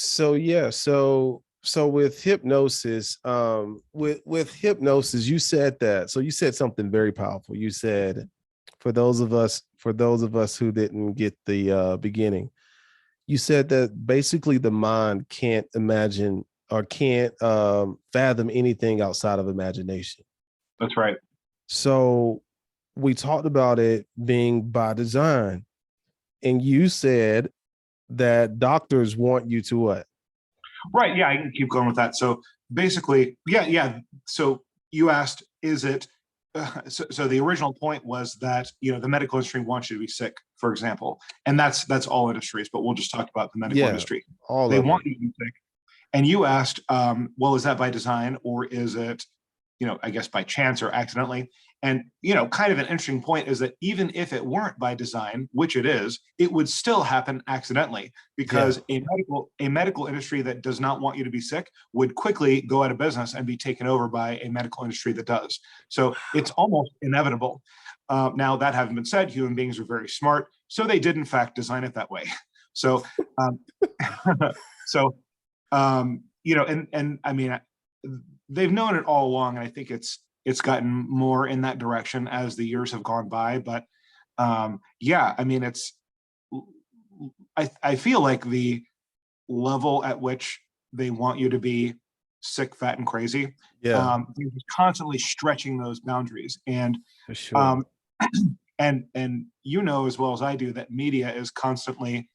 So yeah, so with hypnosis, with hypnosis, you said that. So you said something very powerful. You said for those of us who didn't get the beginning, you said that basically the mind can't imagine or can't fathom anything outside of imagination. That's right. So we talked about it being by design, and you said that doctors want you to what? Right. Yeah, I can keep going with that. So basically, yeah, yeah. So you asked, is it? So the original point was that the medical industry wants you to be sick, for example, and that's all industries. But we'll just talk about the medical Yeah, industry. all They of want it. you to be sick, and you asked, well, is that by design or is it, I guess by chance or accidentally? And, kind of an interesting point is that even if it weren't by design, which it is, it would still happen accidentally Yeah. because a medical industry that does not want you to be sick would quickly go out of business and be taken over by a medical industry that does. So it's almost inevitable. Now, that having been said, human beings are very smart. So they did, in fact, design it that way. So, um, so and I mean, they've known it all along, and I think it's gotten more in that direction as the years have gone by. But yeah, I mean, I feel like the level at which they want you to be sick, fat, and crazy, Yeah, they're just constantly stretching those boundaries, and for sure. um, and as well as I do that media is constantly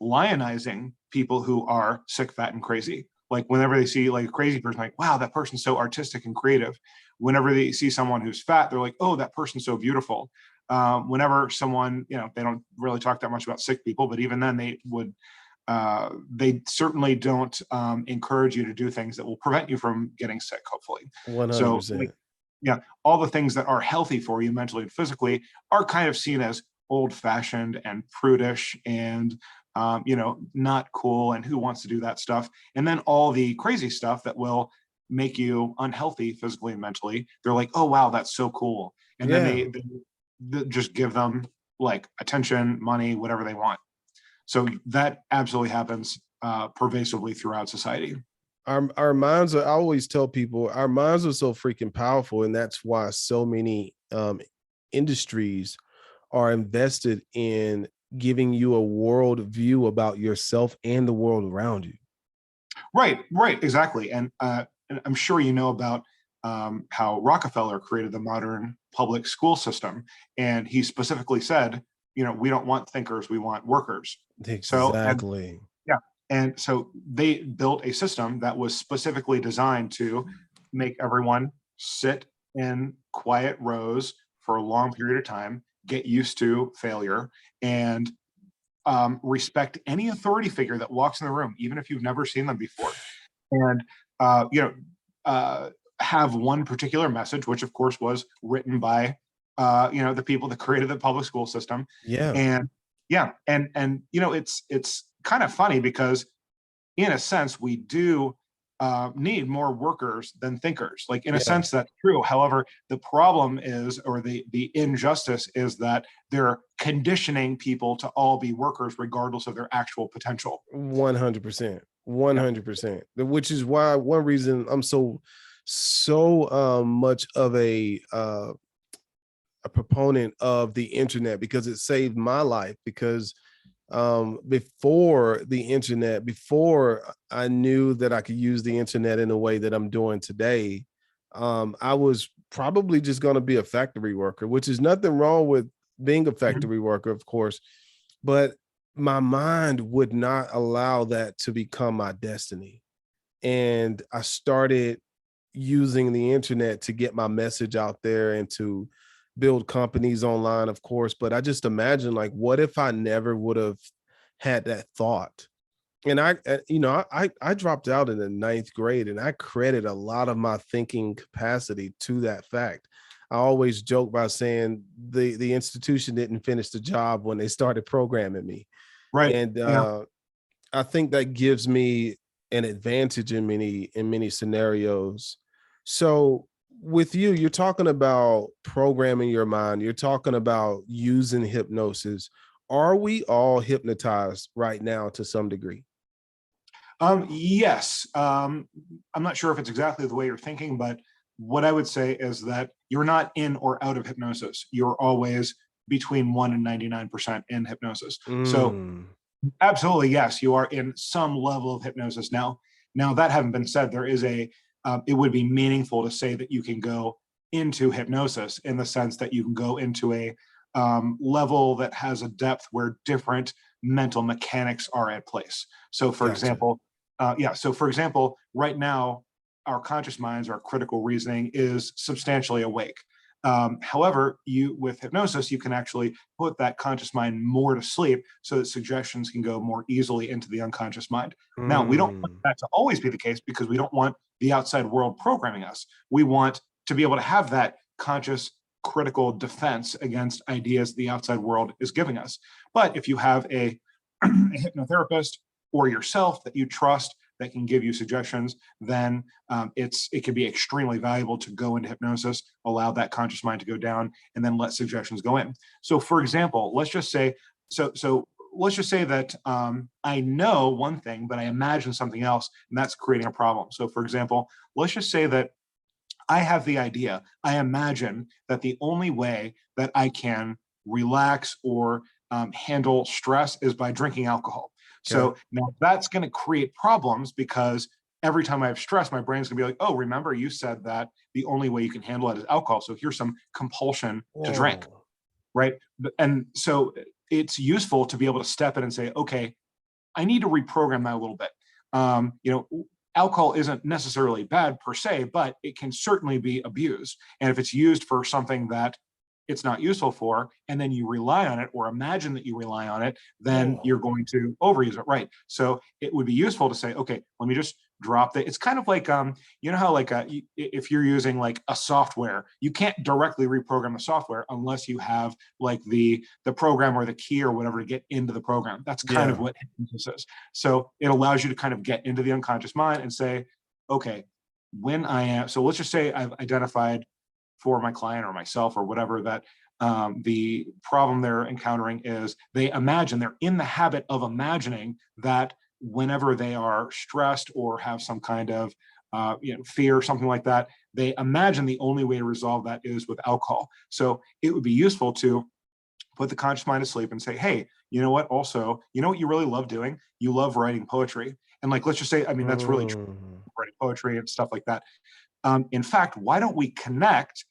lionizing people who are sick, fat, and crazy. Like whenever they see like a crazy person, like, wow, that person's so artistic and creative. Whenever they see someone who's fat, they're like, oh, that person's so beautiful. Whenever someone, they don't really talk that much about sick people, but even then they certainly don't encourage you to do things that will prevent you from getting sick, hopefully. So like, 100%. yeah, all the things that are healthy for you mentally and physically are kind of seen as old fashioned and prudish and not cool, and who wants to do that stuff. And then all the crazy stuff that will make you unhealthy physically and mentally, they're like, oh wow, that's so cool. And then Yeah. they just give them like attention, money, whatever they want. So that absolutely happens pervasively throughout society. Our minds are, I always tell people our minds are so freaking powerful, and that's why so many industries are invested in giving you a world view about yourself and the world around you. Right, exactly. And I'm sure you know about how Rockefeller created the modern public school system, and he specifically said, we don't want thinkers, we want workers. So, and Exactly. yeah, and so they built a system that was specifically designed to make everyone sit in quiet rows for a long period of time, get used to failure, and respect any authority figure that walks in the room, even if you've never seen them before. And uh, you know, uh, have one particular message, which of course was written by the people that created the public school system. Yeah. And yeah, and it's kind of funny because in a sense we do need more workers than thinkers. Like in a Yeah. sense, that's true. However, the problem is, or the injustice is that they're conditioning people to all be workers regardless of their actual potential. 100%. Yeah. 100%. Which is why one reason I'm so much of a proponent of the internet, because it saved my life. Because before the internet, before I knew that I could use the internet in a way that I'm doing today, I was probably just going to be a factory worker, which is nothing wrong with being a Mhm. factory worker, of course, but my mind would not allow that to become my destiny. And I started using the internet to get my message out there and to build companies online, of course. But I just imagine, like, what if I never would have had that thought? And I dropped out in the ninth grade, and I credit a lot of my thinking capacity to that fact. I always joke by saying the institution didn't finish the job when they started programming me. Right. And Yeah. I think that gives me an advantage in many scenarios. So with you, you're talking about programming your mind. You're talking about using hypnosis. Are we all hypnotized right now to some degree? Yes. I'm not sure if it's exactly the way you're thinking, but what I would say is that you're not in or out of hypnosis. You're always between 1 and 99% in hypnosis. So Mm, absolutely, yes, you are in some level of hypnosis now. Now, that having been said, there is it would be meaningful to say that you can go into hypnosis in the sense that you can go into a level that has a depth where different mental mechanics are at place. So, for gotcha. example, right now, our conscious minds, our critical reasoning is substantially awake. However, with hypnosis, you can actually put that conscious mind more to sleep so that suggestions can go more easily into the unconscious mind. Now, we don't want Mm, that to always be the case because we don't want the outside world programming us. We want to be able to have that conscious critical defense against ideas the outside world is giving us. But if you have a hypnotherapist or yourself that you trust that can give you suggestions, then it can be extremely valuable to go into hypnosis, allow that conscious mind to go down, and then let suggestions go in. So, for example, let's just say that I know one thing, but I imagine something else, and that's creating a problem. So, for example, let's just say that I have the idea, I imagine that the only way that I can relax or handle stress is by drinking alcohol. okay. So now that's going to create problems because every time I have stress, my brain's going to be like, oh, remember you said that the only way you can handle it is alcohol. So here's some compulsion to drink, Whoa. right? And so it's useful to be able to step in and say, okay, I need to reprogram that a little bit. Alcohol isn't necessarily bad per se, but it can certainly be abused. And if it's used for something that it's not useful for, and then you rely on it or imagine that you rely on it, then Whoa. you're going to overuse it, right? So it would be useful to say, okay, let me just drop that. It's kind of like, you know how like if you're using like a software, you can't directly reprogram the software unless you have like the program or the key or whatever to get into the program. That's kind of Yeah. what hypnosis is. So it allows you to kind of get into the unconscious mind and say, okay, so let's just say I've identified for my client or myself or whatever that the problem they're encountering is they're in the habit of imagining that whenever they are stressed or have some kind of fear or something like that, they imagine the only way to resolve that is with alcohol. So it would be useful to put the conscious mind to sleep and say, hey, you know what? Also, you know what you really love doing? You love writing poetry. And like, let's just say, I mean, that's really true, Mm, writing poetry and stuff like that. In fact, why don't we connect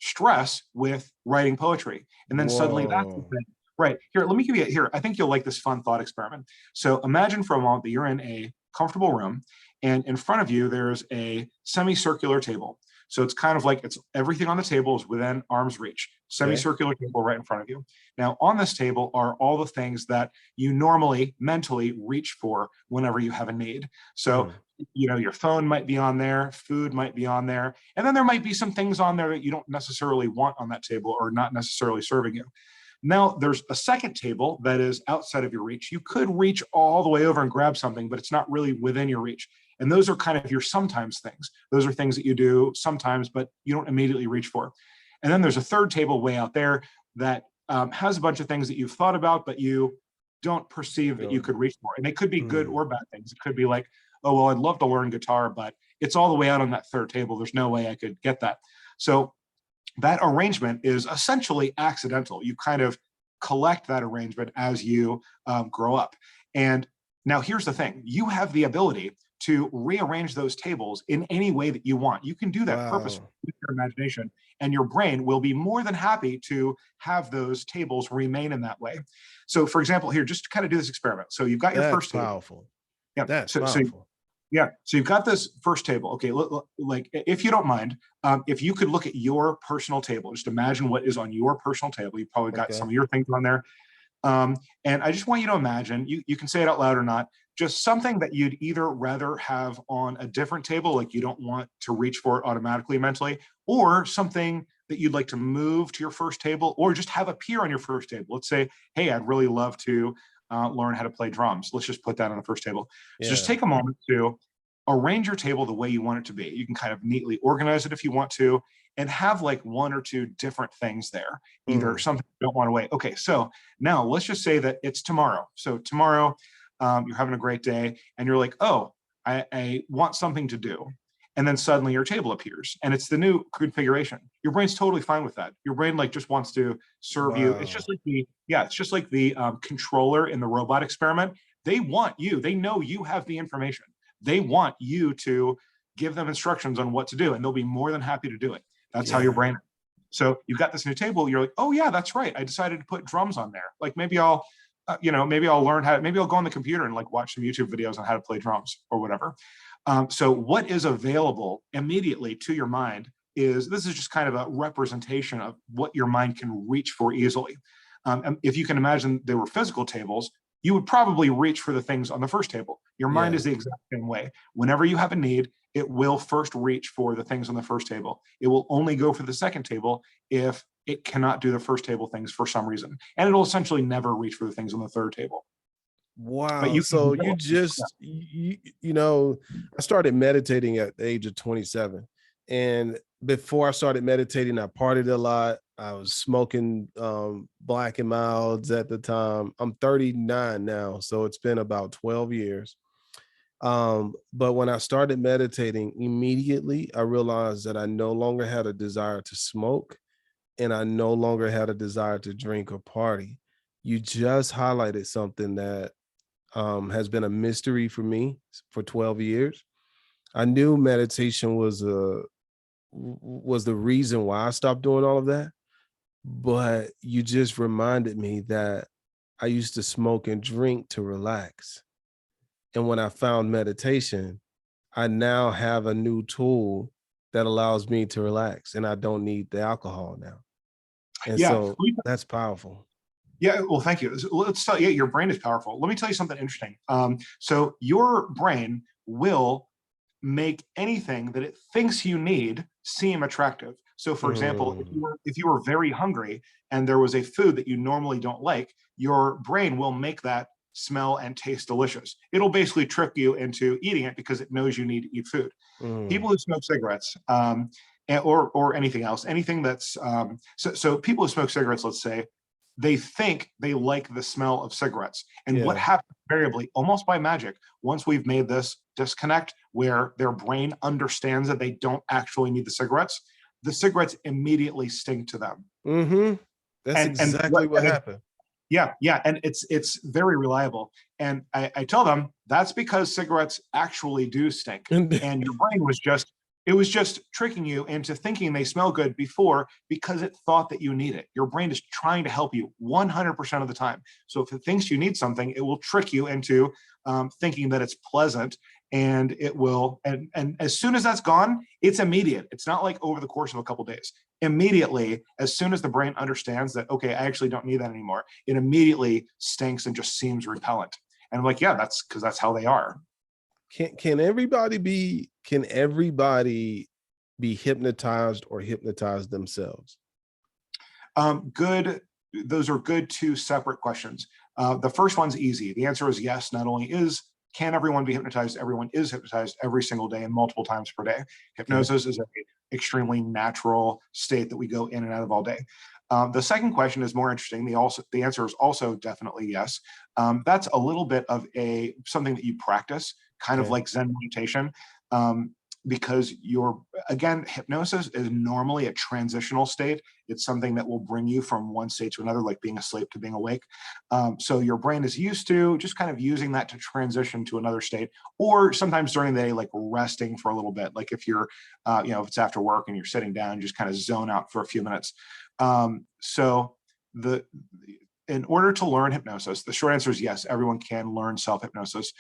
stress with writing poetry? And then suddenly that's the whoa. thing. Right. Here, let me give you here. I think you'll like this fun thought experiment. So imagine for a moment that you're in a comfortable room and in front of you, there's a semicircular table. So it's kind of like it's everything on the table is within arm's reach, Okay. semicircular table right in front of you. Now, on this table are all the things that you normally mentally reach for whenever you have a need. So Mm, your phone might be on there, food might be on there, and then there might be some things on there that you don't necessarily want on that table or not necessarily serving you. Now there's a second table that is outside of your reach. You could reach all the way over and grab something, but it's not really within your reach. And those are kind of your sometimes things. Those are things that you do sometimes, but you don't immediately reach for. And then there's a third table way out there that has a bunch of things that you've thought about, but you don't perceive that you no. could reach for. And they could be good Mm, or bad things. It could be like, oh, well, I'd love to learn guitar, but it's all the way out on that third table. There's no way I could get that. So that arrangement is essentially accidental. You kind of collect that arrangement as you grow up. And now here's the thing. You have the ability to rearrange those tables in any way that you want. You can do that purposefully wow. with your imagination, and your brain will be more than happy to have those tables remain in that way. So for example, here, just to kind of do this experiment. So you've got your That's first table. powerful. Yeah. That's So powerful. yeah. So you've got this first table. Okay. Like, if you don't mind, if you could look at your personal table, just imagine what is on your personal table. You probably got some Okay. of your things on there. And I just want you to imagine, you can say it out loud or not, just something that you'd either rather have on a different table, like you don't want to reach for it automatically mentally, or something that you'd like to move to your first table, or just have appear on your first table. Let's say, hey, I'd really love to learn how to play drums. Let's just put that on the first table. So just Yeah. take a moment to arrange your table the way you want it to be. You can kind of neatly organize it if you want to, and have like one or two different things there, either Mm, something you don't want to wait. Okay, so now let's just say that it's tomorrow. So tomorrow, you're having a great day, and you're like, oh, I want something to do. And then suddenly your table appears and it's the new configuration. Your brain's totally fine with that. Your brain like just wants to serve you. It's just Wow. like it's just like the controller in the robot experiment. They want you, they know you have the information. They want you to give them instructions on what to do, and they'll be more than happy to do it. That's how your Yeah. brain. So you've got this new table. You're like, oh yeah, that's right. I decided to put drums on there. Like maybe I'll, maybe I'll learn how. Maybe I'll go on the computer and like watch some YouTube videos on how to play drums or whatever. So what is available immediately to your mind is, this is just kind of a representation of what your mind can reach for easily. And if you can imagine there were physical tables, you would probably reach for the things on the first table. Your mind Yeah. is the exact same way. Whenever you have a need, it will first reach for the things on the first table. It will only go for the second table if it cannot do the first table things for some reason. And it'll essentially never reach for the things on the third table. But Wow. you So can, you just, I started meditating at the age of 27. And before I started meditating, I partied a lot. I was smoking black and milds at the time. I'm 39 now. So it's been about 12 years. But when I started meditating, immediately I realized that I no longer had a desire to smoke and I no longer had a desire to drink or party. You just highlighted something that has been a mystery for me for 12 years. I knew meditation was the reason why I stopped doing all of that, but you just reminded me that I used to smoke and drink to relax. And when I found meditation, I now have a new tool that allows me to relax and I don't need the alcohol now. And yeah. so that's powerful. Yeah, well, thank you. Let's tell you, your brain is powerful. Let me tell you something interesting. So your brain will make anything that it thinks you need seem attractive. So, for example, Mm, if you were very hungry and there was a food that you normally don't like, your brain will make that smell and taste delicious. It'll basically trick you into eating it because it knows you need to eat food. mm, People who smoke cigarettes, or anything else, anything that's so people who smoke cigarettes, let's say, they think they like the smell of cigarettes. And what yeah. happens variably, almost by magic, once we've made this disconnect where their brain understands that they don't actually need the cigarettes immediately stink to them. Mm-hmm. That's And exactly what happened. yeah, and it's very reliable. And I tell them that's because cigarettes actually do stink, And and your brain was just, it was just tricking you into thinking they smell good before because it thought that you need it. Your brain is trying to help you 100% of the time. So if it thinks you need something, it will trick you into thinking that it's pleasant, and it will. And as soon as that's gone, it's immediate. It's not like over the course of a couple of days. Immediately, as soon as the brain understands that, okay, I actually don't need that anymore, it immediately stinks and just seems repellent. And I'm like, yeah, that's because that's how they are. can everybody be hypnotized or hypnotize themselves? Good. Those are good two separate questions. The first one's easy. The answer is yes. Not only can everyone be hypnotized, everyone is hypnotized every single day and multiple times per day. Okay. Hypnosis is an extremely natural state that we go in and out of all day. The second question is more interesting. The answer is also definitely yes. That's a little bit of something that you practice, kind of Okay. like Zen meditation. Because again, hypnosis is normally a transitional state. It's something that will bring you from one state to another, like being asleep to being awake. So your brain is used to just kind of using that to transition to another state, or sometimes during the day, like resting for a little bit. Like if you're, if it's after work and you're sitting down, just kind of zone out for a few minutes. So in order to learn hypnosis, the short answer is yes, everyone can learn self-hypnosis.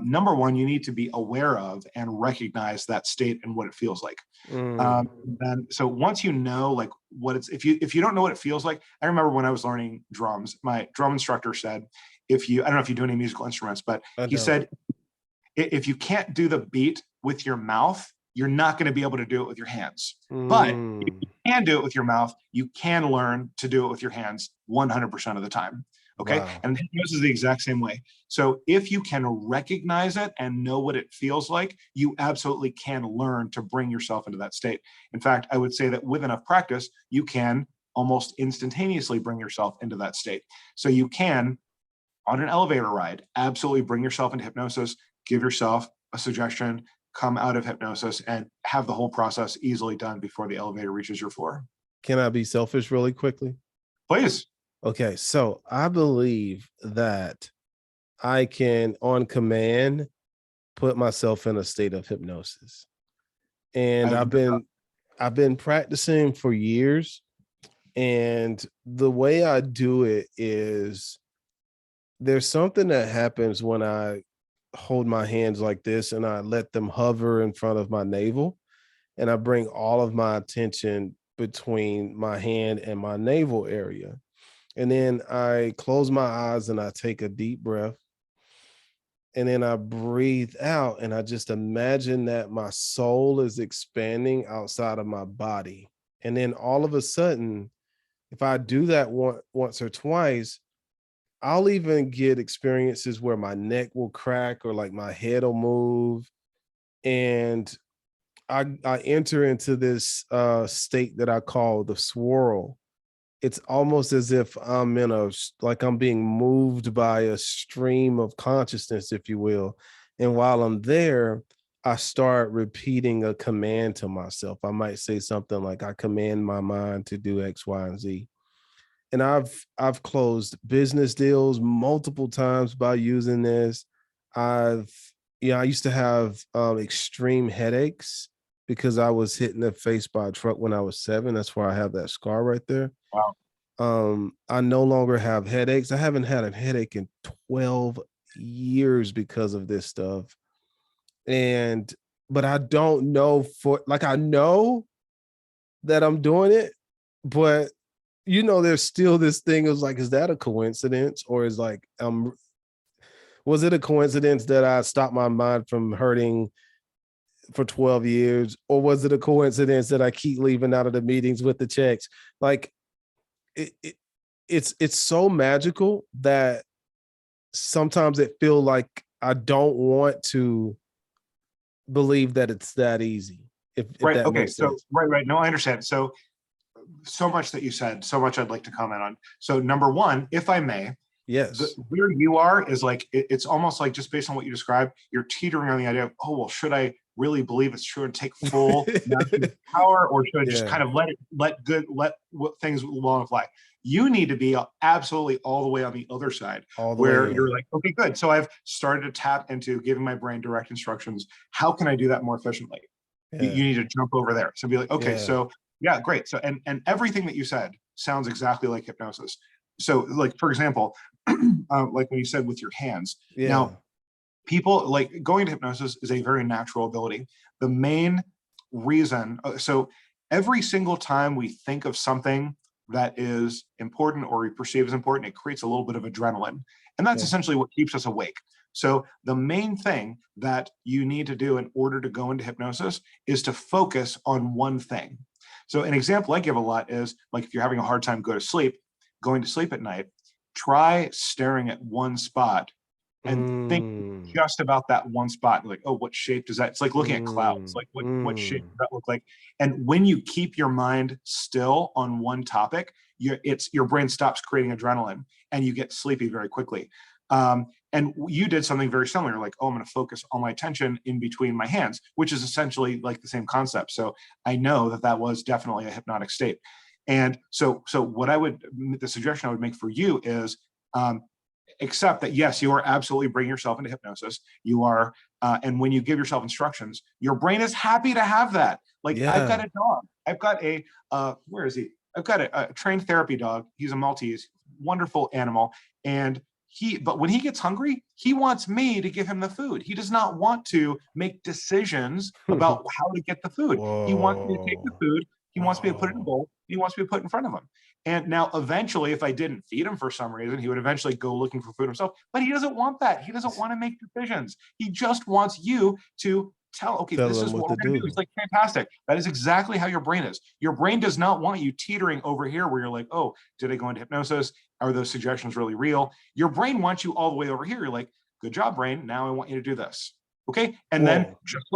Number one, you need to be aware of and recognize that state and what it feels like. Mm, And so once you know, like if you don't know what it feels like, I remember when I was learning drums, my drum instructor said, I don't know if you do any musical instruments, but I he don't. said, if you can't do the beat with your mouth, you're not going to be able to do it with your hands. But if Mm, you can do it with your mouth, you can learn to do it with your hands 100% of the time. Okay. wow. And hypnosis is the exact same way. So if you can recognize it and know what it feels like, you absolutely can learn to bring yourself into that state. In fact, I would say that with enough practice, you can almost instantaneously bring yourself into that state. So you can on an elevator ride, absolutely bring yourself into hypnosis, give yourself a suggestion, come out of hypnosis, and have the whole process easily done before the elevator reaches your floor. Can I be selfish really quickly? Please. Okay, so I believe that I can, on command, put myself in a state of hypnosis. And I've been practicing for years. And the way I do it is there's something that happens when I hold my hands like this and I let them hover in front of my navel. And I bring all of my attention between my hand and my navel area. And then I close my eyes and I take a deep breath. And then I breathe out and I just imagine that my soul is expanding outside of my body. And then all of a sudden, if I do that once or twice, I'll even get experiences where my neck will crack or like my head will move. And I enter into this state that I call the swirl. It's almost as if I'm like I'm being moved by a stream of consciousness, if you will. And while I'm there, I start repeating a command to myself. I might say something like, I command my mind to do X, Y, and Z. And I've closed business deals multiple times by using this. I used to have extreme headaches because I was hit in the face by a truck when I was 7. That's why I have that scar right there. Wow. I no longer have headaches. I haven't had a headache in 12 years because of this stuff. But I don't know I know that I'm doing it, but there's still this thing of like, is that a coincidence? Or is like, was it a coincidence that I stopped my mind from hurting for 12 years? Or was it a coincidence that I keep leaving out of the meetings with the checks? Like it's so magical that sometimes it feels like I don't want to believe that it's that easy. If Right. that Okay. makes So, sense. right. No, I understand. So much that you said, so much I'd like to comment on. So number one, if I may, Yes. where you are is like, it's almost like, just based on what you described, you're teetering on the idea of, oh, well, should I really believe it's true and take full power, or should I just kind of let things long fly? You need to be absolutely all the way on the other side, where you're like, okay, good. So I've started to tap into giving my brain direct instructions. How can I do that more efficiently? You need to jump over there. So be like, okay, so yeah, great. So, and everything that you said sounds exactly like hypnosis. So like, for example, like when you said with your hands, now people like going to hypnosis is a very natural ability. The main reason, so every single time we think of something that is important or we perceive as important, it creates a little bit of adrenaline. And that's essentially what keeps us awake. So the main thing that you need to do in order to go into hypnosis is to focus on one thing. So an example I give a lot is like, if you're having a hard time going to sleep at night, try staring at one spot and think just about that one spot. Like, oh, what shape does that? It's like looking at clouds. Like, what shape does that look like? And when you keep your mind still on one topic, your brain stops creating adrenaline and you get sleepy very quickly. And you did something very similar, like, oh, I'm going to focus all my attention in between my hands, which is essentially like the same concept. So I know that was definitely a hypnotic state. And so the suggestion I would make for you is, accept that, yes, you are absolutely bringing yourself into hypnosis. You are, and when you give yourself instructions, your brain is happy to have that. Like, I've got a dog. I've got where is he? I've got a trained therapy dog. He's a Maltese, wonderful animal. And but when he gets hungry, he wants me to give him the food. He does not want to make decisions about how to get the food. He wants me to take the food. He wants me to put it in a bowl. He wants me to put it in front of him. And now eventually, if I didn't feed him for some reason, he would eventually go looking for food himself. But he doesn't want that. He doesn't want to make decisions. He just wants you to tell, okay, this is what we're going to do. It's like, fantastic. That is exactly how your brain is. Your brain does not want you teetering over here where you're like, oh, did I go into hypnosis? Are those suggestions really real? Your brain wants you all the way over here. You're like, good job, brain. Now I want you to do this. Okay. And then just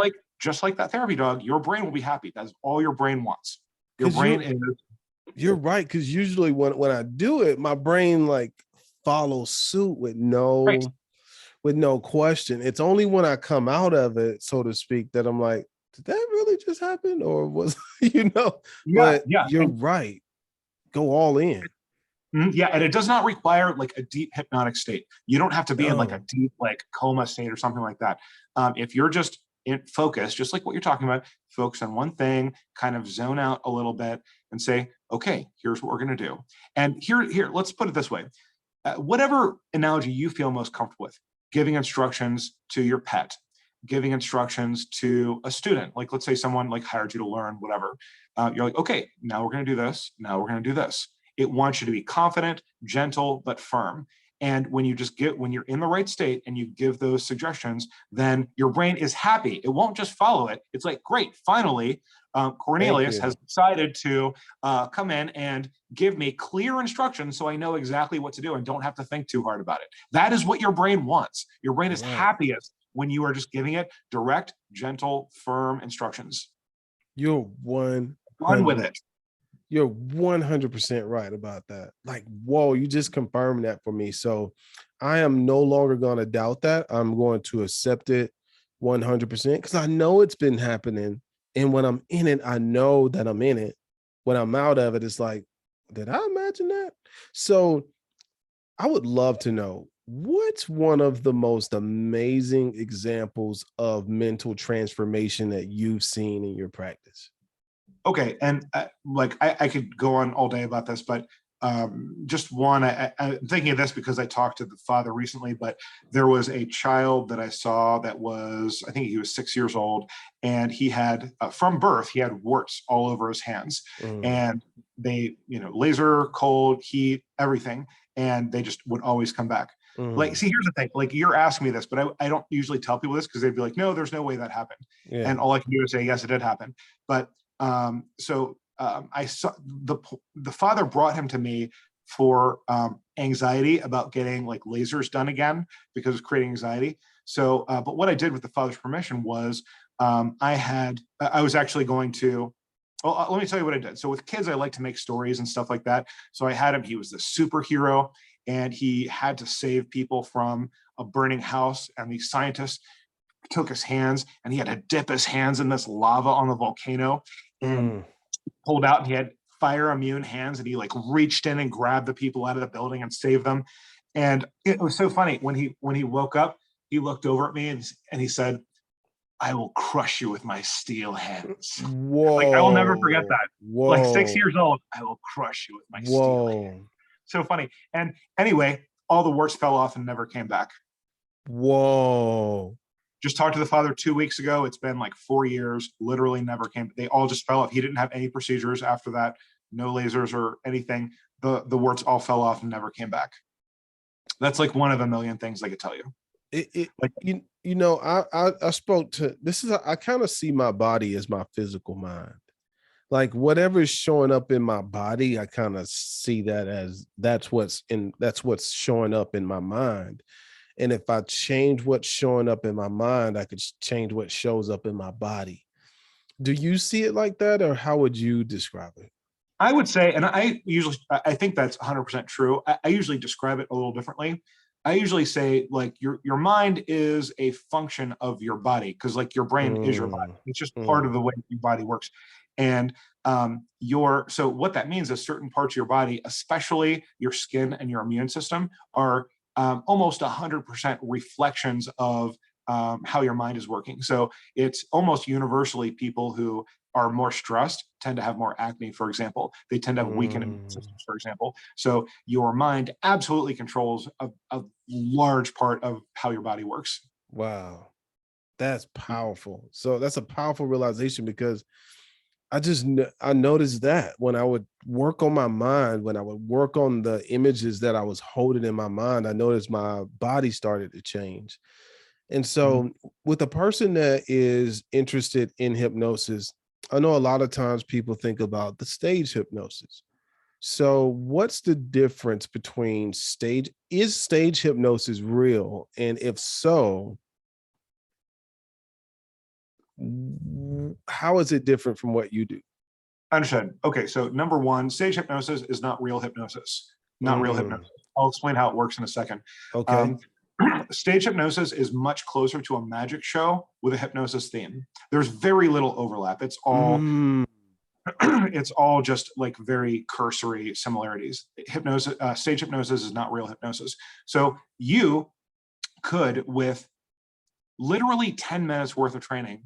like that therapy dog, your brain will be happy. That's all your brain wants. Your brain is. You're right. Cause usually when I do it, my brain like follow suit Right. with no question. It's only when I come out of it, so to speak, that I'm like, did that really just happen? Or was, Yeah, but yeah. you're right. Go all in. Yeah, and it does not require like a deep hypnotic state. You don't have to be in like a No. deep like coma state or something like that. If you're just in focus, just like what you're talking about, focus on one thing, kind of zone out a little bit, and say, okay, here's what we're going to do. And here, let's put it this way: whatever analogy you feel most comfortable with, giving instructions to your pet, giving instructions to a student, like let's say someone like hired you to learn whatever. You're like, okay, now we're going to do this. Now we're going to do this. It wants you to be confident, gentle, but firm. And when when you're in the right state and you give those suggestions, then your brain is happy. It won't just follow it. It's like, great, finally, Thank Cornelius has you. decided to come in and give me clear instructions so I know exactly what to do and don't have to think too hard about it. That is what your brain wants. Your brain is Right. happiest when you are just giving it direct, gentle, firm instructions. You're Run with 100. it. You're 100% right about that. Like, whoa, you just confirmed that for me. So I am no longer going to doubt that. I'm going to accept it 100% because I know it's been happening. And when I'm in it, I know that I'm in it. When I'm out of it, it's like, did I imagine that? So I would love to know what's one of the most amazing examples of mental transformation that you've seen in your practice? Okay, and like I could go on all day about this, but just one. I'm thinking of this because I talked to the father recently, but there was a child that I saw that was, I think he was 6 years old, and he had from birth he had warts all over his hands, Mm, and they, laser, cold, heat, everything, and they just would always come back. Like, mm, see, here's the thing. Like, you're asking me this, but I don't usually tell people this because they'd be like, "No, there's no way that happened," yeah. and all I can do is say, "Yes, it did happen." But I saw the father brought him to me for anxiety about getting like lasers done again because it's creating anxiety. So, but what I did with the father's permission was I was actually going to. Well, let me tell you what I did. So with kids, I like to make stories and stuff like that. So I had him. He was the superhero, and he had to save people from a burning house. And these scientists took his hands, and he had to dip his hands in this lava on the volcano and Mm. pulled out, and he had fire immune hands, and he like reached in and grabbed the people out of the building and saved them. And it was so funny when he woke up, he looked over at me and he said, "I will crush you with my steel hands." Like, I will never forget Whoa. that. Like, six Whoa. years old, "I will crush you with my steel hands." Whoa. So funny. And anyway, all the warts fell off and never came back. Whoa. Just talked to the father 2 weeks ago. It's been like 4 years, literally never came. They all just fell off. He didn't have any procedures after that, no lasers or anything. The warts all fell off and never came back. That's like one of a million things I could tell you. It Like, I spoke to this is I kind of see my body as my physical mind. Like whatever is showing up in my body, I kind of see that as that's what's showing up in my mind. And if I change what's showing up in my mind, I could change what shows up in my body. Do you see it like that, or how would you describe it? I would say, and I think that's 100% true. I usually describe it a little differently. I usually say like your mind is a function of your body, because like your brain is your body. Mm, It's just part of mm, the way your body works. And so what that means is certain parts of your body, especially your skin and your immune system, are almost 100% reflections of how your mind is working. So it's almost universally people who are more stressed tend to have more acne, for example. They tend to have weakened immune mm. systems, for example. So your mind absolutely controls a large part of how your body works. Wow, that's powerful. So that's a powerful realization because I noticed that when I would work on my mind, when I would work on the images that I was holding in my mind, I noticed my body started to change. And Mhm. so, with a person that is interested in hypnosis, I know a lot of times people think about the stage hypnosis. So, what's the difference between is stage hypnosis real? And if so, how is it different from what you do? Understood. Okay, so number one, stage hypnosis is not real hypnosis. Not real Mm, hypnosis. I'll explain how it works in a second. Okay. Stage hypnosis is much closer to a magic show with a hypnosis theme. There's very little overlap. It's all it's all just like very cursory similarities. Hypnosis, stage hypnosis is not real hypnosis. So you could, with literally 10 minutes worth of training,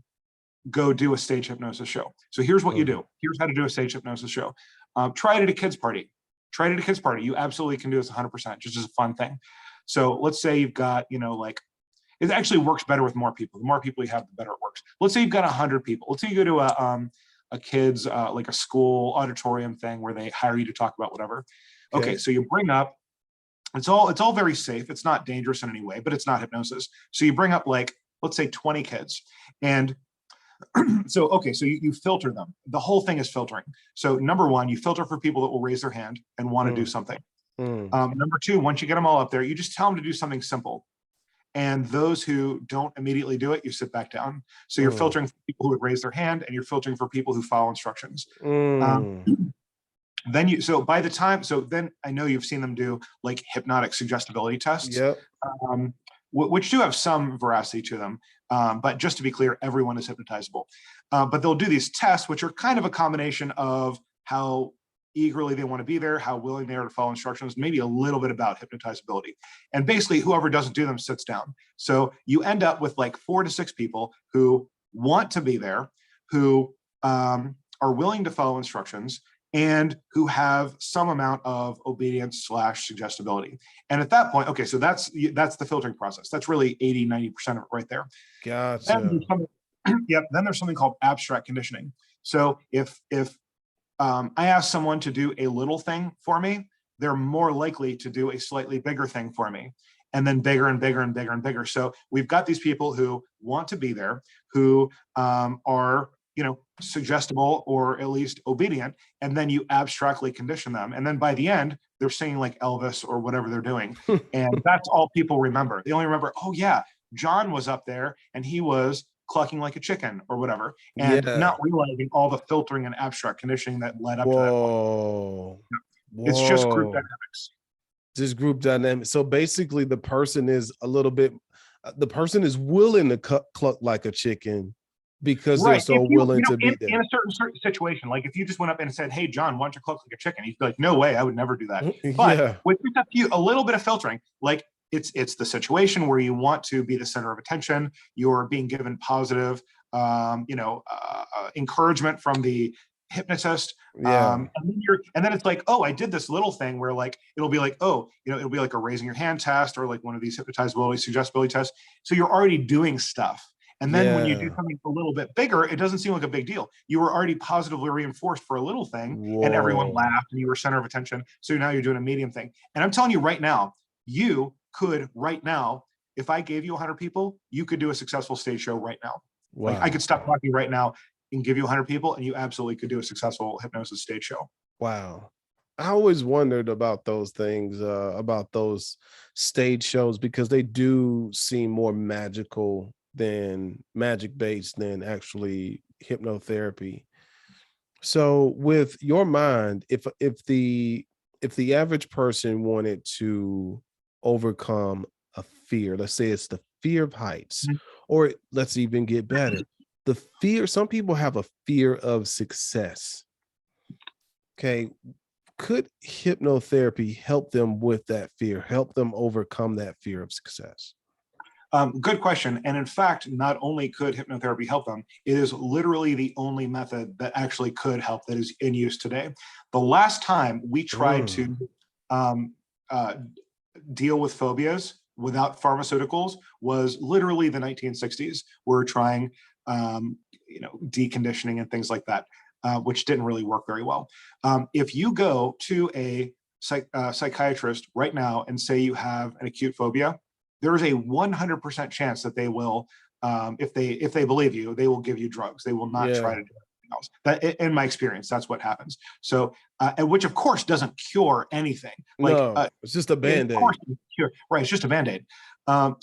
go do a stage hypnosis show. So here's what you do. Here's how to do a stage hypnosis show. Try it at a kid's party. Try it at a kid's party. You absolutely can do this 100%, just as a fun thing. So let's say you've got, you know, like, it actually works better with more people. The more people you have, the better it works. Let's say you've got 100 people. Let's say you go to a kid's, like a school auditorium thing where they hire you to talk about whatever. Okay, so you bring up, it's all very safe. It's not dangerous in any way, but it's not hypnosis. So you bring up, like, let's say 20 kids. And so, okay, so you filter them. The whole thing is filtering. So number one, you filter for people that will raise their hand and want to do something. Number two, once you get them all up there, you just tell them to do something simple. And those who don't immediately do it, you sit back down. So you're filtering for people who would raise their hand, and you're filtering for people who follow instructions. Then so by the time, so then I know you've seen them do like hypnotic suggestibility tests, which do have some veracity to them. But just to be clear, everyone is hypnotizable. But they'll do these tests, which are kind of a combination of how eagerly they want to be there, how willing they are to follow instructions, maybe a little bit about hypnotizability. And basically, whoever doesn't do them sits down. So you end up with like 4 to 6 people who want to be there, who are willing to follow instructions, and who have some amount of obedience / suggestibility. And at that point, okay, so that's the filtering process. That's really 80-90% of it right there. Gotcha. Then there's something called abstract conditioning. So if I ask someone to do a little thing for me, they're more likely to do a slightly bigger thing for me, and then bigger and bigger and bigger and bigger. So we've got these people who want to be there, who are, you know, suggestible or at least obedient, and then you abstractly condition them. And then by the end, they're singing like Elvis or whatever they're doing. And that's all people remember. They only remember, oh yeah, John was up there and he was clucking like a chicken or whatever, and not realizing all the filtering and abstract conditioning that led up to that point. It's just group dynamics. Just group dynamics. So basically the person is willing to cluck like a chicken because they're so willing to be there. In a certain situation, like if you just went up and said, hey, John, why don't you cluck like a chicken? He'd be like, no way, I would never do that. But with just a little bit of filtering, like it's the situation where you want to be the center of attention. You're being given positive, encouragement from the hypnotist. And then it's like, oh, I did this little thing where like, it'll be like, oh, you know, it'll be like a raising your hand test or like one of these hypnotizability, suggestibility tests. So you're already doing stuff. And then when you do something a little bit bigger, it doesn't seem like a big deal. You were already positively reinforced for a little thing, and everyone laughed and you were center of attention. So now you're doing a medium thing. And I'm telling you right now, you could right now, if I gave you 100 people, you could do a successful stage show right now. Like I could stop talking right now and give you 100 people, and you absolutely could do a successful hypnosis stage show. Wow. I always wondered about those things, about those stage shows, because they do seem more magical than magic-based than actually hypnotherapy. So with your mind, if the average person wanted to overcome a fear, let's say it's the fear of heights, or let's even get better, the fear, some people have a fear of success. Okay. Could hypnotherapy help them with that fear, help them overcome that fear of success? Good question. And in fact, not only could hypnotherapy help them, it is literally the only method that actually could help that is in use today. The last time we tried to deal with phobias without pharmaceuticals was literally the 1960s. We're trying, deconditioning and things like that, which didn't really work very well. If you go to a psychiatrist right now and say you have an acute phobia, there is a 100% chance that they will, if they believe you, they will give you drugs. They will not try to do anything else. That, in my experience, that's what happens. So, which of course doesn't cure anything. Like it's just a Band-Aid. Right, it's just a Band-Aid. But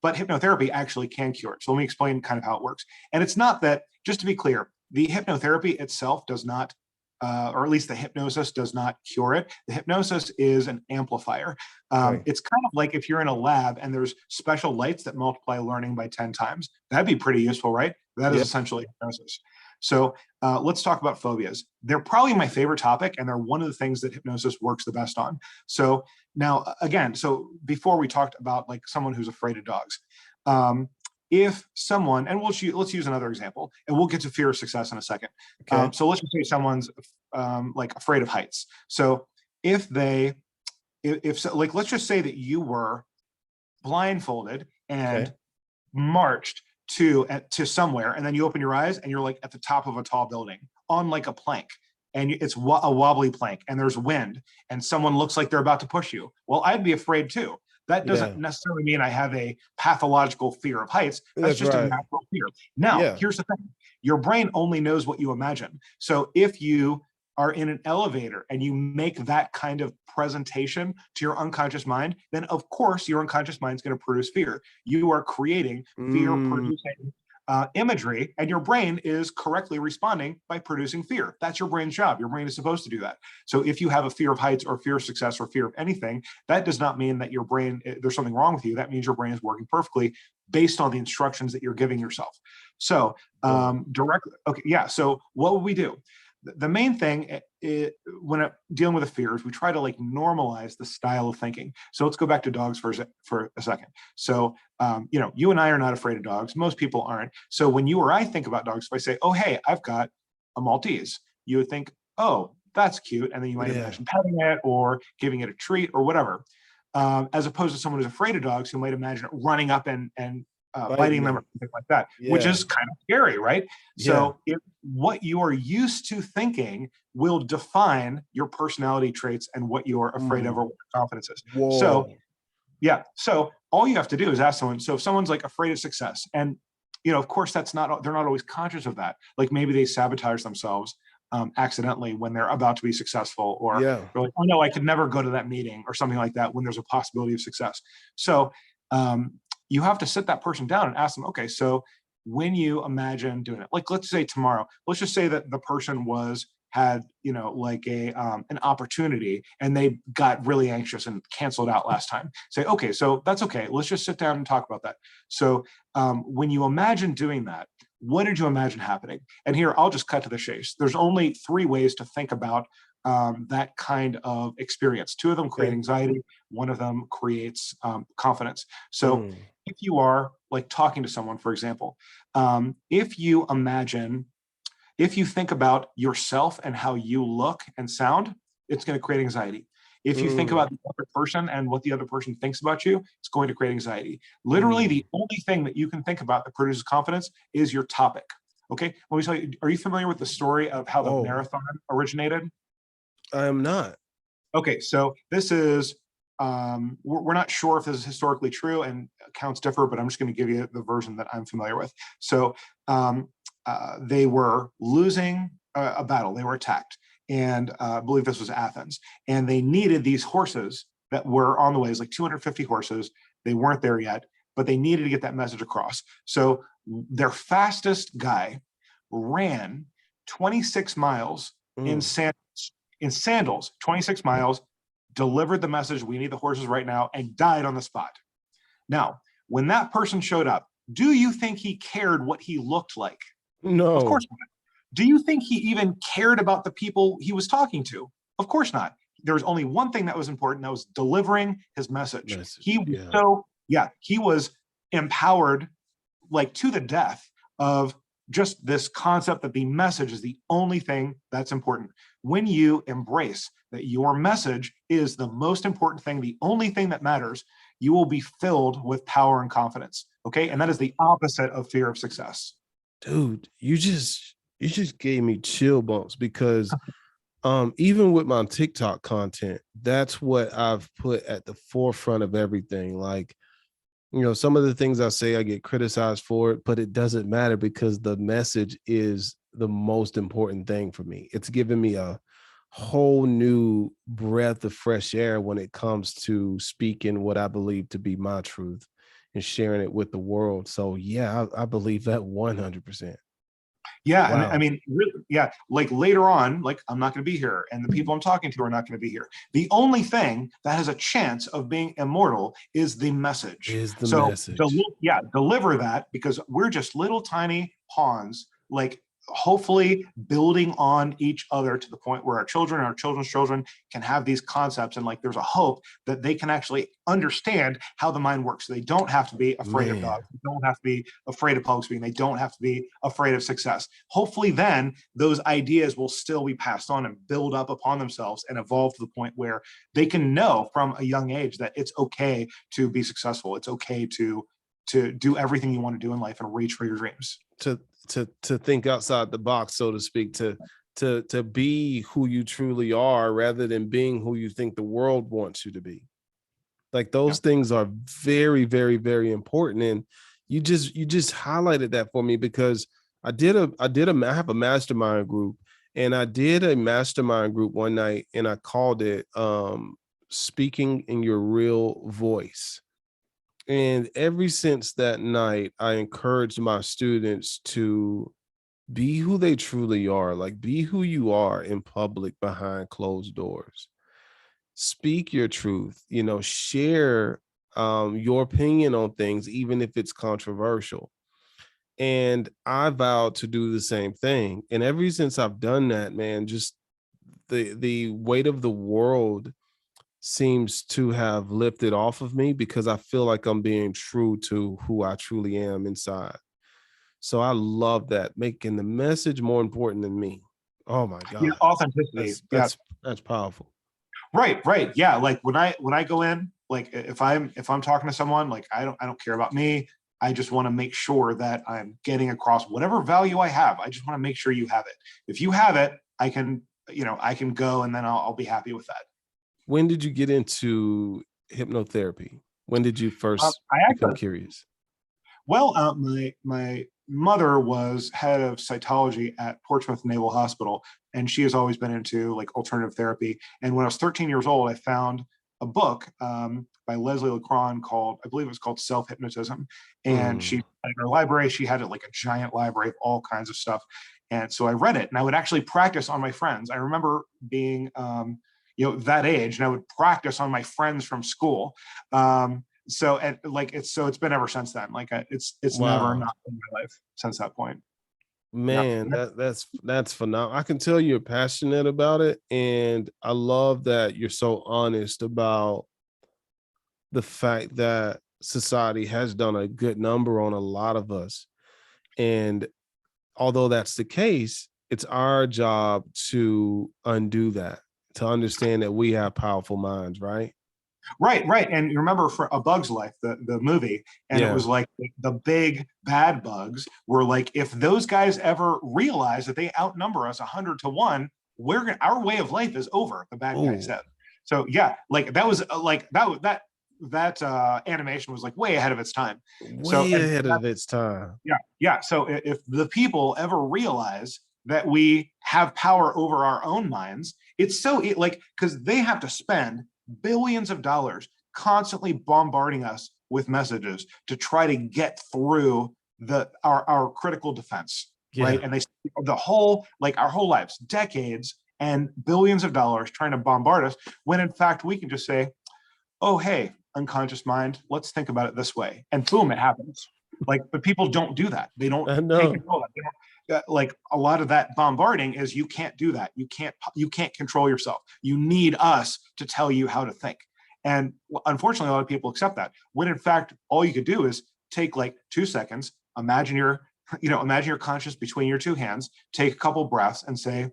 hypnotherapy actually can cure it. So let me explain kind of how it works. And it's not that, just to be clear, the hypnotherapy itself does not or at least the hypnosis does not cure it. The hypnosis is an amplifier. Right. It's kind of like if you're in a lab and there's special lights that multiply learning by 10 times. That'd be pretty useful, right? That is Yeah. essentially hypnosis. So let's talk about phobias. They're probably my favorite topic, and they're one of the things that hypnosis works the best on. So now, again, so before we talked about like someone who's afraid of dogs. If someone, and let's use another example, and we'll get to fear of success in a second. Okay. So let's just say someone's like afraid of heights. So if like, let's just say that you were blindfolded and Okay. marched to somewhere, and then you open your eyes and you're like at the top of a tall building on like a plank, and it's a wobbly plank, and there's wind, and someone looks like they're about to push you. Well, I'd be afraid too. That doesn't Yeah. necessarily mean I have a pathological fear of heights. That's That's just a right. natural fear. Now, Yeah. here's the thing. Your brain only knows what you imagine. So if you are in an elevator and you make that kind of presentation to your unconscious mind, then of course your unconscious mind is going to produce fear. You are creating fear-producing imagery, and your brain is correctly responding by producing fear. That's your brain's job. Your brain is supposed to do that. So if you have a fear of heights or fear of success or fear of anything, that does not mean that your brain, there's something wrong with you. That means your brain is working perfectly based on the instructions that you're giving yourself. So directly, okay, yeah. So what would we do? The main thing when dealing with a fear is we try to like normalize the style of thinking. So let's go back to dogs for a second. So, you know, you and I are not afraid of dogs. Most people aren't. So when you or I think about dogs, if I say, oh, hey, I've got a Maltese, you would think, oh, that's cute. And then you might imagine petting it or giving it a treat or whatever. As opposed to someone who's afraid of dogs who might imagine it running up and biting them or something like that, which is kind of scary, right? So if what you are used to thinking will define your personality traits and what you're afraid of or what your confidence is. Whoa. So yeah, so all you have to do is ask someone. So if someone's like afraid of success, and you know, of course, they're not always conscious of that. Like maybe they sabotage themselves accidentally when they're about to be successful, or they're like, oh no, I could never go to that meeting or something like that when there's a possibility of success. So you have to sit that person down and ask them, okay, so when you imagine doing it, like let's say tomorrow, let's just say that the person had, you know, like an opportunity and they got really anxious and canceled out last time. Say, okay, so that's okay. Let's just sit down and talk about that. So when you imagine doing that, what did you imagine happening? And here, I'll just cut to the chase. There's only 3 ways to think about that kind of experience. 2 of them create anxiety. 1 of them creates confidence. So if you are like talking to someone, for example, if you think about yourself and how you look and sound, it's going to create anxiety. If you think about the other person and what the other person thinks about you, it's going to create anxiety. Literally, the only thing that you can think about that produces confidence is your topic. Okay, let me tell you, are you familiar with the story of how the marathon originated? I am not. Okay, so this is, we're not sure if this is historically true and accounts differ, but I'm just going to give you the version that I'm familiar with. So they were losing a battle. They were attacked. And I believe this was Athens. And they needed these horses that were on the way. It was like 250 horses. They weren't there yet, but they needed to get that message across. So their fastest guy ran 26 miles in sandals, 26 miles, delivered the message, we need the horses right now, and died on the spot. Now, when that person showed up, do you think he cared what he looked like? No. Of course not. Do you think he even cared about the people he was talking to? Of course not. There was only one thing that was important, that was delivering his message. He was he was empowered like to the death of just this concept that the message is the only thing that's important. When you embrace that your message is the most important thing, the only thing that matters, you will be filled with power and confidence. Okay. And that is the opposite of fear of success. Dude, you just gave me chill bumps, because even with my TikTok content, that's what I've put at the forefront of everything. Like, you know, some of the things I say, I get criticized for it, but it doesn't matter, because the message is the most important thing for me. It's given me a whole new breath of fresh air when it comes to speaking what I believe to be my truth and sharing it with the world. So yeah, I believe that 100%. Yeah, and I Wow. mean, really, yeah, like later on, like I'm not going to be here, and the people I'm talking to are not going to be here. The only thing that has a chance of being immortal is the message. Is the So, message. yeah, deliver that, because we're just little tiny pawns, like hopefully building on each other to the point where our children and our children's children can have these concepts, and like there's a hope that they can actually understand how the mind works. So they don't have to be afraid of Man. dogs. They don't have to be afraid of public speaking. They don't have to be afraid of success. Hopefully then those ideas will still be passed on and build up upon themselves and evolve to the point where they can know from a young age that it's okay to be successful. It's okay to do everything you want to do in life and reach for your dreams. To think outside the box, so to speak, to be who you truly are rather than being who you think the world wants you to be. Like Yeah. those things are very, very, very important. And you just highlighted that for me, because I have a mastermind group, and I did a mastermind group one night, and I called it speaking in your real voice. And ever since that night, I encouraged my students to be who they truly are, like be who you are in public behind closed doors. Speak your truth, share your opinion on things, even if it's controversial. And I vowed to do the same thing. And ever since I've done that, man, just the weight of the world seems to have lifted off of me, because I feel like I'm being true to who I truly am inside. So I love that, making the message more important than me. Oh my Yeah, God. authenticity. That's Yeah. that's that's powerful. Right. Yeah. Like when I go in, like if I'm talking to someone, like I don't care about me. I just want to make sure that I'm getting across whatever value I have. I just want to make sure you have it. If you have it, I can go, and then I'll be happy with that. When did you get into hypnotherapy? When did you first I become actually curious? Well, my mother was head of cytology at Portsmouth Naval Hospital, and she has always been into like alternative therapy. And when I was 13 years old, I found a book by Leslie Lacron called, I believe it was called Self Hypnotism, and she Mm, in her library she had it like a giant library of all kinds of stuff. And so I read it, and I would actually practice on my friends. I remember being that age, and I would practice on my friends from school. So and like it's been ever since then. Like it's never wow. not been my life since that point. Yeah. Man, that's phenomenal. I can tell you're passionate about it, and I love that you're so honest about the fact that society has done a good number on a lot of us. And although that's the case, it's our job to undo that, to understand that we have powerful minds, right? Right. And you remember for A Bug's Life, the movie, and it Yeah. was like the big bad bugs were like, if those guys ever realize that they outnumber us 100 to 1, our way of life is over. The bad guy Oh, said. So yeah, like that was like that animation was like way ahead of its time. So way and ahead of its time. yeah. So if the people ever realize that we have power over our own minds, it's like because they have to spend billions of dollars constantly bombarding us with messages to try to get through our critical defense, right? Yeah. And they our whole lives, decades and billions of dollars trying to bombard us, when in fact we can just say, oh, hey, unconscious mind, let's think about it this way. And boom, it happens. Like, but people don't do that. They don't I take know. control of that. Like a lot of that bombarding is you can't do that. You can't control yourself. You need us to tell you how to think. And unfortunately, a lot of people accept that. When in fact, all you could do is take like 2 seconds, imagine your conscious between your two hands, take a couple breaths and say,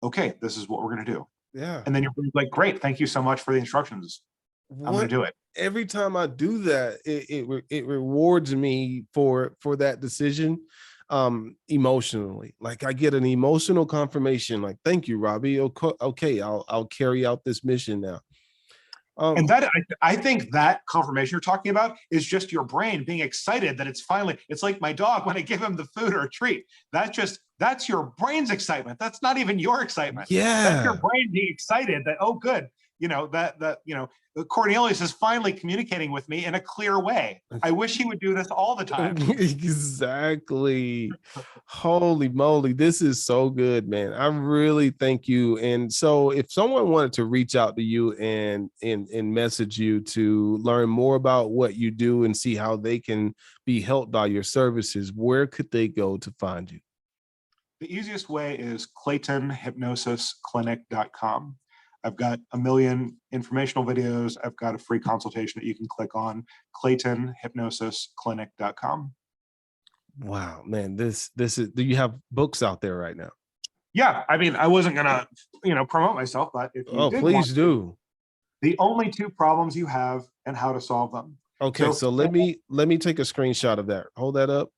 okay, this is what we're going to do. Yeah. And then you're like, great, thank you so much for the instructions. I'm going What to do it. Every time I do that, it rewards me for that decision emotionally. Like I get an emotional confirmation, like, thank you, Robbie. Okay, I'll carry out this mission now. And Um, that I think that confirmation you're talking about is just your brain being excited that it's like my dog when I give him the food or a treat. That's your brain's excitement. That's not even your excitement. That's your yeah. brain being excited that, oh, good. Cornelius is finally communicating with me in a clear way. I wish he would do this all the time. Exactly. Holy moly, this is so good, man. I really thank you. And so if someone wanted to reach out to you and message you to learn more about what you do and see how they can be helped by your services, where could they go to find you? The easiest way is claytonhypnosisclinic.com. I've got a million informational videos. I've got a free consultation that you can click on, claytonhypnosisclinic.com. Wow, man, this is, do you have books out there right now? Yeah, I mean, I wasn't gonna, promote myself, but if you did Please do. The only two problems you have and how to solve them. Okay, so let me take a screenshot of that. Hold that up.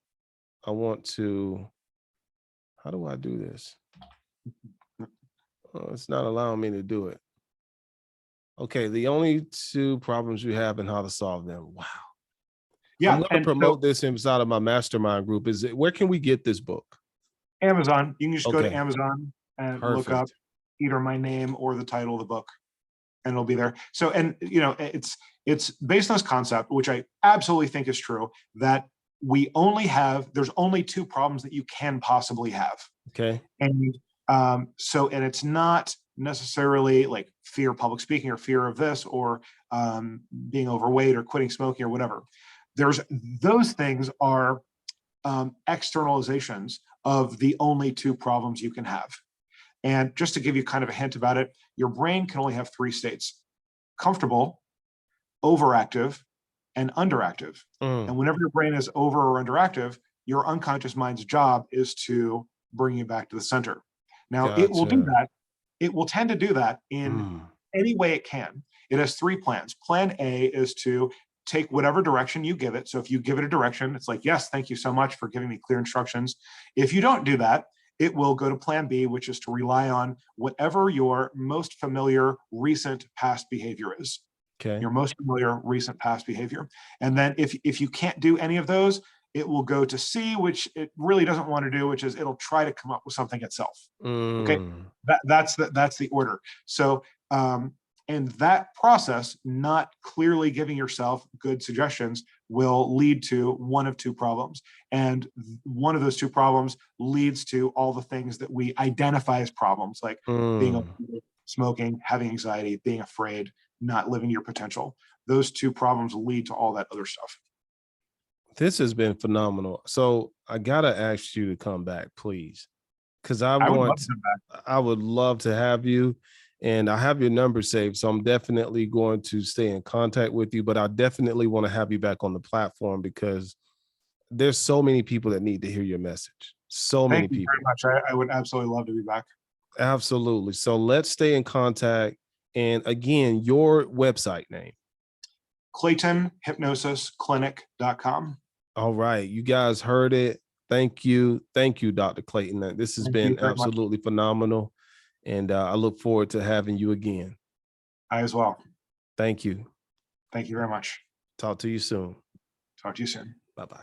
I want to, how do I do this? Oh, it's not allowing me to do it. Okay, the only two problems you have and how to solve them. Wow. Yeah, I'm going to promote this inside of my mastermind group. Is it, where can we get this book? Amazon. You can just go to Okay. Amazon and look Perfect. up either my name or the title of the book, and it'll be there. So, and it's based on this concept, which I absolutely think is true, that there's only two problems that you can possibly have. Okay. And and it's not necessarily like fear of public speaking or fear of this or being overweight or quitting smoking or whatever. Those things are externalizations of the only two problems you can have. And just to give you kind of a hint about it, your brain can only have three states: comfortable, overactive, and underactive. And whenever your brain is over or underactive, your unconscious mind's job is to bring you back to the center. Now, it will do that. It will tend to do that in any way it can. It has three plans. Plan A is to take whatever direction you give it. So if you give it a direction, it's like, yes, thank you so much for giving me clear instructions. If you don't do that, it will go to plan B, which is to rely on whatever your most familiar recent past behavior is. Okay. Your most familiar recent past behavior. And then if you can't do any of those, it will go to C, which it really doesn't want to do, which is it'll try to come up with something itself. Okay. That's the order. So and that process, not clearly giving yourself good suggestions, will lead to one of two problems. And one of those two problems leads to all the things that we identify as problems, like being smoking, having anxiety, being afraid, not living your potential. Those two problems lead to all that other stuff. This has been phenomenal. So I gotta ask you to come back, please, because I would love to come back. I would love to have you, and I have your number saved. So I'm definitely going to stay in contact with you. But I definitely want to have you back on the platform because there's so many people that need to hear your message. So many people. Thank you very much. I would absolutely love to be back. Absolutely. So let's stay in contact. And again, your website name. ClaytonHypnosisClinic.com. All right. You guys heard it. Thank you. Thank you, Dr. Clayton. This has been absolutely phenomenal. And I look forward to having you again. I as well. Thank you. Thank you very much. Talk to you soon. Talk to you soon. Bye-bye.